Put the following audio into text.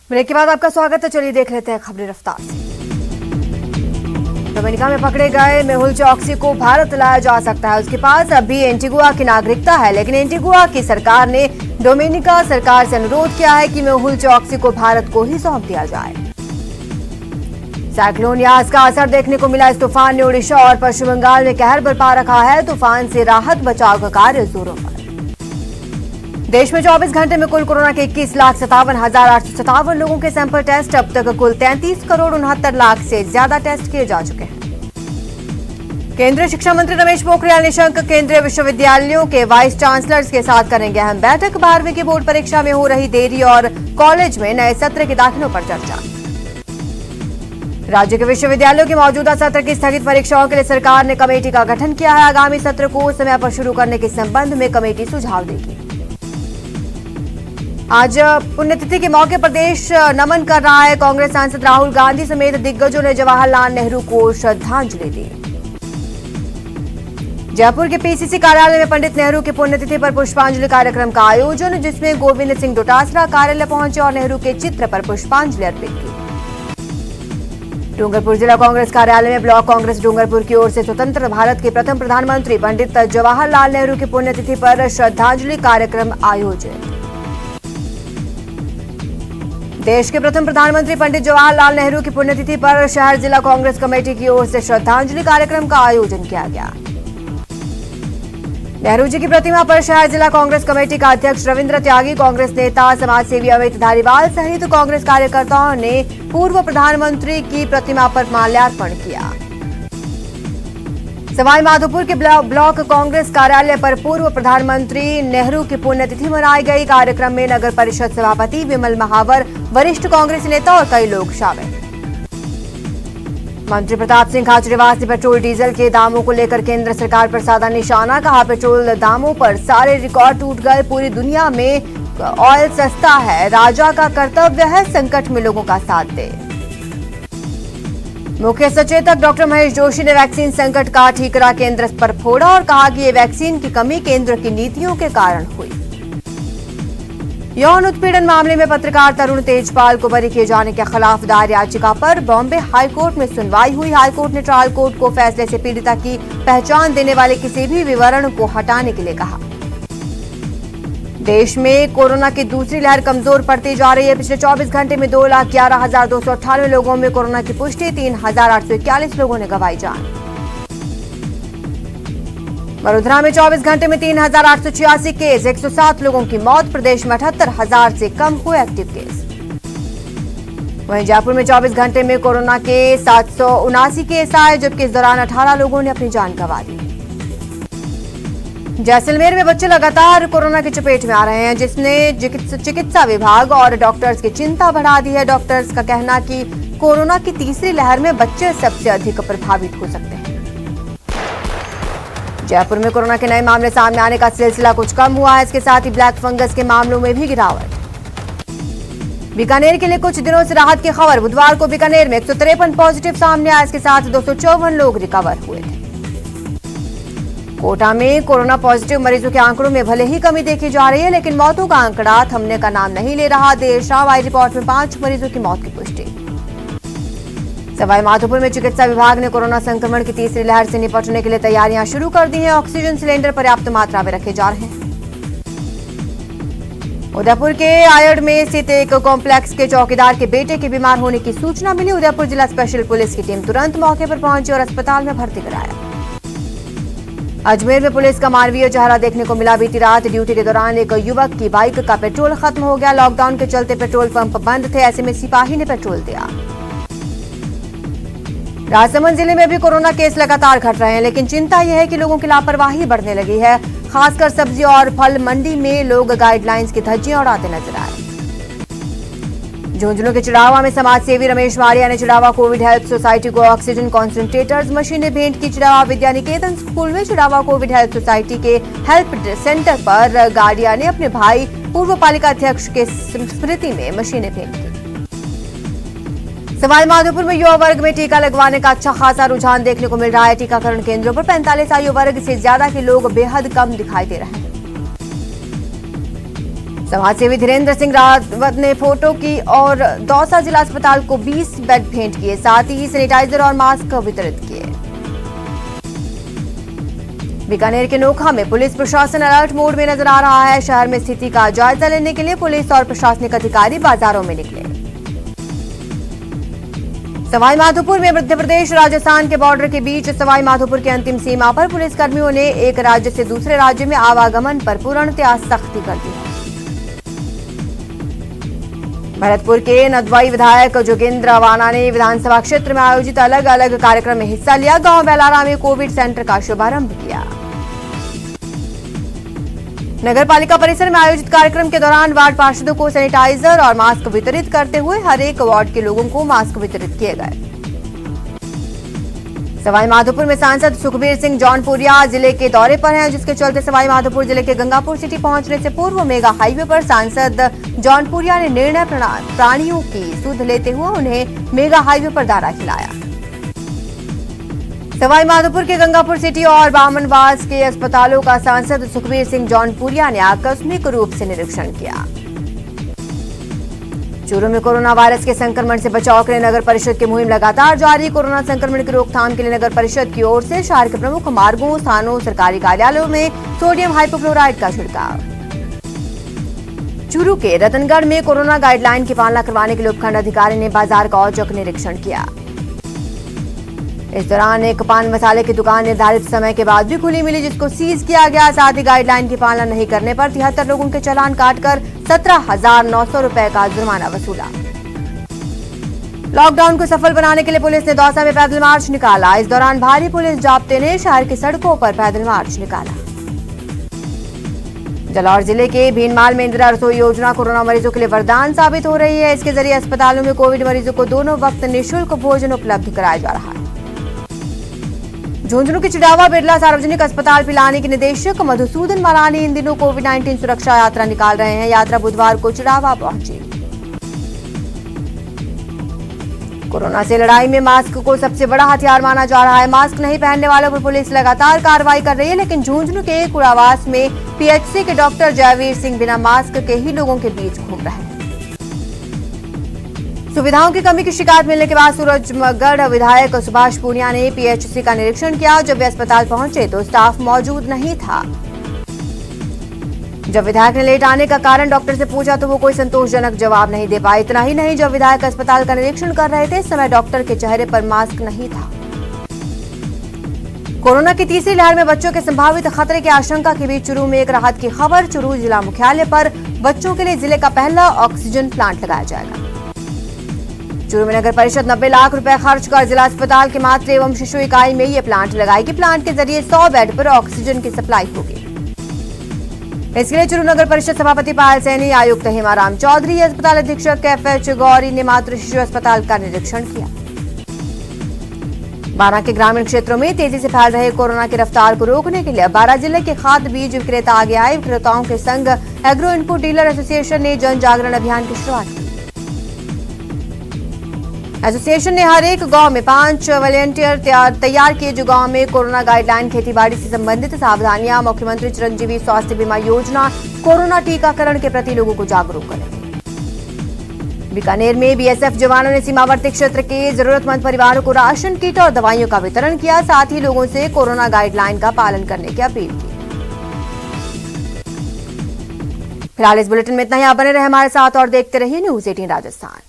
Break के बाद आपका स्वागत है। चलिए देख लेते हैं खबरें रफ्तार से। डोमिनिका में पकड़े गए मेहुल चौकसी को भारत लाया जा सकता है। उसके पास अभी एंटीगुआ की नागरिकता है, लेकिन एंटीगुआ की सरकार ने डोमिनिका सरकार से अनुरोध किया है कि मेहुल चौकसी को भारत को ही सौंप दिया जाए। साइक्लोन यास का असर देखने को मिला। इस तूफान ने उड़ीसा और पश्चिम बंगाल में कहर बरपा रखा है। तूफान से राहत बचाव का कार्य जोरों पर। देश में 24 घंटे में कुल कोरोना के 21,57,857 लोगों के सैंपल टेस्ट। अब तक कुल 33,69,00,000 से ज्यादा टेस्ट किए जा चुके हैं। केंद्रीय शिक्षा मंत्री रमेश पोखरियाल निशंक केंद्रीय विश्वविद्यालयों के वाइस चांसलर्स के साथ करेंगे अहम बैठक। 12वीं की बोर्ड परीक्षा में हो रही देरी और कॉलेज में नए सत्र के दाखिलों पर चर्चा। राज्य के विश्वविद्यालयों के मौजूदा सत्र की स्थगित परीक्षाओं के लिए सरकार ने कमेटी का गठन किया है। आगामी सत्र को समय पर शुरू करने के संबंध में कमेटी सुझाव देगी। आज पुण्यतिथि के मौके पर देश नमन कर रहा है। कांग्रेस सांसद राहुल गांधी समेत दिग्गजों ने जवाहरलाल नेहरू को श्रद्धांजलि दी। जयपुर के पीसीसी कार्यालय में पंडित नेहरू की पुण्यतिथि पर पुष्पांजलि कार्यक्रम का आयोजन, जिसमें गोविंद सिंह डोटासरा कार्यालय पहुंचे और नेहरू के चित्र पर पुष्पांजलि अर्पित की। डूंगरपुर जिला कांग्रेस कार्यालय में ब्लॉक कांग्रेस डूंगरपुर की ओर से स्वतंत्र भारत के प्रथम प्रधानमंत्री पंडित जवाहरलाल नेहरू की पुण्यतिथि पर श्रद्धांजलि कार्यक्रम आयोजित। देश के प्रथम प्रधानमंत्री पंडित जवाहरलाल नेहरू की पुण्यतिथि पर शहर जिला कांग्रेस कमेटी की ओर से श्रद्धांजलि कार्यक्रम का आयोजन किया गया। नेहरू जी की प्रतिमा पर शहर जिला कांग्रेस कमेटी का अध्यक्ष रविंद्र त्यागी, कांग्रेस नेता समाजसेवी अमित धारीवाल सहित कांग्रेस कार्यकर्ताओं ने पूर्व प्रधानमंत्री की प्रतिमा पर माल्यार्पण किया। सवाई माधोपुर के ब्लॉक कांग्रेस कार्यालय पर पूर्व प्रधानमंत्री नेहरू की पुण्यतिथि मनाई गई। कार्यक्रम में नगर परिषद सभापति विमल महावर, वरिष्ठ कांग्रेस नेता और कई लोग शामिल। मंत्री प्रताप सिंह खाचरियावास ने पेट्रोल डीजल के दामों को लेकर केंद्र सरकार पर साधा निशाना। कहा, पेट्रोल दामों पर सारे रिकॉर्ड टूट गए। पूरी दुनिया में ऑयल सस्ता है। राजा का कर्तव्य है संकट में लोगों का साथ दे। मुख्य सचेतक डॉक्टर महेश जोशी ने वैक्सीन संकट का ठीकरा केंद्र पर फोड़ा और कहा कि ये वैक्सीन की कमी केंद्र की नीतियों के कारण हुई। यौन उत्पीड़न मामले में पत्रकार तरुण तेजपाल को बरी किए जाने के खिलाफ दायर याचिका पर बॉम्बे हाईकोर्ट में सुनवाई हुई। हाईकोर्ट ने ट्रायल कोर्ट को फैसले से पीड़िता की पहचान देने वाले किसी भी विवरण को हटाने के लिए कहा। देश में कोरोना की दूसरी लहर कमजोर पड़ती जा रही है। पिछले 24 घंटे में 2,11,298 लोगों में कोरोना की पुष्टि। 3,841 लोगों ने गंवाई जान। वडोदरा में 24 घंटे में 3,886 केस, 107 लोगों की मौत। प्रदेश में 78,000 से कम हुए एक्टिव केस। वहीं जयपुर में 24 घंटे में कोरोना के 779 केस आए, जबकि इस दौरान 18 लोगों ने अपनी जान गंवा दी। जैसलमेर में बच्चे लगातार कोरोना की चपेट में आ रहे हैं, जिसने चिकित्सा विभाग और डॉक्टर्स की चिंता बढ़ा दी है। डॉक्टर्स का कहना कि कोरोना की तीसरी लहर में बच्चे सबसे अधिक प्रभावित हो सकते हैं। जयपुर में कोरोना के नए मामले सामने आने का सिलसिला कुछ कम हुआ है। इसके साथ ही ब्लैक फंगस के मामलों में भी गिरावट। बीकानेर के लिए कुछ दिनों से राहत की खबर। बुधवार को बीकानेर में 153 पॉजिटिव सामने आया। इसके साथ 254 लोग रिकवर हुए थे। कोटा में कोरोना पॉजिटिव मरीजों के आंकड़ों में भले ही कमी देखी जा रही है, लेकिन मौतों का आंकड़ा थमने का नाम नहीं ले रहा। देर शाम आई रिपोर्ट में 5 मरीजों की मौत की पुष्टि। सवाई माधोपुर में चिकित्सा विभाग ने कोरोना संक्रमण की तीसरी लहर से निपटने के लिए तैयारियां शुरू कर दी हैं। ऑक्सीजन सिलेंडर पर्याप्त मात्रा में रखे जा रहे हैं। उदयपुर के आयड में स्थित एक कॉम्प्लेक्स के चौकीदार के बेटे के बीमार होने की सूचना मिली। उदयपुर जिला स्पेशल पुलिस की टीम तुरंत मौके पर पहुंची और अस्पताल में भर्ती कराया। अजमेर में पुलिस का मानवीय चेहरा देखने को मिला। बीती रात ड्यूटी के दौरान एक युवक की बाइक का पेट्रोल खत्म हो गया। लॉकडाउन के चलते पेट्रोल पंप बंद थे, ऐसे में सिपाही ने पेट्रोल दिया। राजसमंद जिले में भी कोरोना केस लगातार घट रहे हैं, लेकिन चिंता यह है कि लोगों की लापरवाही बढ़ने लगी है। खासकर सब्जी और फल मंडी में लोग गाइडलाइंस की धज्जियां उड़ाते नजर आए। झुंझुनू के चिड़ावा में समाजसेवी रमेश मारिया ने चिड़ावा कोविड हेल्थ सोसाइटी को ऑक्सीजन कॉन्सेंट्रेटर्स मशीनें भेंट की। चिड़ावा विद्या निकेतन स्कूल में चिड़ावा कोविड हेल्थ सोसाइटी के हेल्प सेंटर पर गार्डिया ने अपने भाई पूर्व पालिका अध्यक्ष के स्मृति में मशीनें भेंट की। सवाई माधोपुर में युवा वर्ग में टीका लगवाने का अच्छा खासा रुझान देखने को मिल रहा है। टीकाकरण केंद्रों पर 45 आयु वर्ग से ज्यादा के लोग बेहद कम दिखाई दे रहे हैं। समाजसेवी धीरेन्द्र सिंह रावत ने फोटो की और दौसा जिला अस्पताल को 20 बेड भेंट किए, साथ ही सैनिटाइजर और मास्क वितरित किए। बीकानेर के नोखा में पुलिस प्रशासन अलर्ट मोड में नजर आ रहा है। शहर में स्थिति का जायजा लेने के लिए पुलिस और प्रशासनिक अधिकारी बाजारों में निकले। सवाई माधोपुर में मध्य प्रदेश राजस्थान के बॉर्डर के बीच सवाई माधोपुर की अंतिम सीमा पर पुलिसकर्मियों ने एक राज्य से दूसरे राज्य में आवागमन पर पूर्णतया सख्ती कर दी है। भरतपुर के नदवाई विधायक जोगेंद्र अवाना ने विधानसभा क्षेत्र में आयोजित अलग अलग कार्यक्रम में हिस्सा लिया। गांव बेलारा में कोविड सेंटर का शुभारंभ किया। नगर पालिका परिसर में आयोजित कार्यक्रम के दौरान वार्ड पार्षदों को सैनिटाइजर और मास्क वितरित करते हुए हर एक वार्ड के लोगों को मास्क वितरित किए गए। सवाई माधोपुर में सांसद सुखबीर सिंह जौनपुरिया जिले के दौरे पर हैं, जिसके चलते सवाई माधोपुर जिले के गंगापुर सिटी पहुंचने से पूर्व मेगा हाईवे पर सांसद जौनपुरिया ने निर्णय प्राणियों की सुध लेते हुए उन्हें मेगा हाईवे पर दाना खिलाया। सवाई माधोपुर के गंगापुर सिटी और बामनवास के अस्पतालों का सांसद सुखबीर सिंह जौनपुरिया ने आकस्मिक रूप से निरीक्षण किया। चूरू में कोरोना वायरस के संक्रमण से बचाव के लिए नगर परिषद की मुहिम लगातार जारी। कोरोना संक्रमण की रोकथाम के लिए नगर परिषद की ओर से शहर के प्रमुख मार्गों, स्थानों, सरकारी कार्यालयों में सोडियम हाइपोक्लोराइड का छिड़काव। चूरू के रतनगढ़ में कोरोना गाइडलाइन की पालना करवाने के लिए उपखंड अधिकारी ने बाजार का औचक निरीक्षण किया। इस दौरान एक पान मसाले की दुकान निर्धारित समय के बाद भी खुली मिली, जिसको सीज किया गया। साथ ही गाइडलाइन की पालना नहीं करने पर 73 लोगों के चालान काटकर 17,900 रुपए का जुर्माना वसूला। लॉकडाउन को सफल बनाने के लिए पुलिस ने दौसा में पैदल मार्च निकाला। इस दौरान भारी पुलिस जाब्ते ने शहर की सड़कों पर पैदल मार्च निकाला। जालौर जिले के भीनमाल में इंदिरा रसोई योजना कोरोना मरीजों के लिए वरदान साबित हो रही है। इसके जरिए अस्पतालों में कोविड मरीजों को दोनों वक्त निःशुल्क भोजन उपलब्ध कराया जा रहा है। झुंझुनू के चिड़ावा बिरला सार्वजनिक अस्पताल पिलानी के निदेशक मधुसूदन मरानी इन दिनों कोविड-19 सुरक्षा यात्रा निकाल रहे हैं। यात्रा बुधवार को चिड़ावा पहुंची। कोरोना से लड़ाई में मास्क को सबसे बड़ा हथियार माना जा रहा है। मास्क नहीं पहनने वालों पर पुलिस लगातार कार्रवाई कर रही है, लेकिन झुंझुनू के कुड़ावास में पीएचसी के डॉक्टर जयवीर सिंह बिना मास्क के ही लोगों के बीच घूम रहे हैं। सुविधाओं की कमी की शिकायत मिलने के बाद सूरजगढ़ विधायक सुभाष पूनिया ने पीएचसी का निरीक्षण किया। जब वे अस्पताल पहुंचे तो स्टाफ मौजूद नहीं था। जब विधायक ने लेट आने का कारण डॉक्टर से पूछा तो वो कोई संतोषजनक जवाब नहीं दे पाए। इतना ही नहीं, जब विधायक अस्पताल का निरीक्षण कर रहे थे इस समय डॉक्टर के चेहरे पर मास्क नहीं था। कोरोना की तीसरी लहर में बच्चों के संभावित खतरे की आशंका के बीच चूरू में एक राहत की खबर। चूरू जिला मुख्यालय पर बच्चों के लिए जिले का पहला ऑक्सीजन प्लांट लगाया जाएगा। चूरू में नगर परिषद 90 लाख रुपए खर्च कर जिला अस्पताल के मातृ एवं शिशु इकाई में ये प्लांट लगाएगी। प्लांट के जरिए 100 बेड पर ऑक्सीजन की सप्लाई होगी। इसके लिए चूरू नगर परिषद सभापति पायल सैनी, आयुक्त हेमाराम चौधरी, अस्पताल अधीक्षक FH गौरी ने मातृ शिशु अस्पताल का निरीक्षण किया। बारां के ग्रामीण क्षेत्रों में तेजी से फैल रहे कोरोना की रफ्तार को रोकने के लिए बारां जिले के खाद्य बीज विक्रेता आगे आए। विक्रेताओं के संघ एग्रो इनपुट डीलर एसोसिएशन ने जन जागरण अभियान की शुरुआत की। एसोसिएशन ने हर एक गांव में 5 वॉलंटियर तैयार किए, जो गांव में कोरोना गाइडलाइन, खेतीबाड़ी से संबंधित सावधानियां, मुख्यमंत्री चिरंजीवी स्वास्थ्य बीमा योजना, कोरोना टीकाकरण के प्रति लोगों को जागरूक करेंगे। बीकानेर में बीएसएफ जवानों ने सीमावर्ती क्षेत्र के जरूरतमंद परिवारों को राशन किट और दवाइयों का वितरण किया। साथ ही लोगों से कोरोना गाइडलाइन का पालन करने की अपील की। फिलहाल इस बुलेटिन में इतना ही। आप बने रहे हमारे साथ और देखते रहिए News 18 राजस्थान।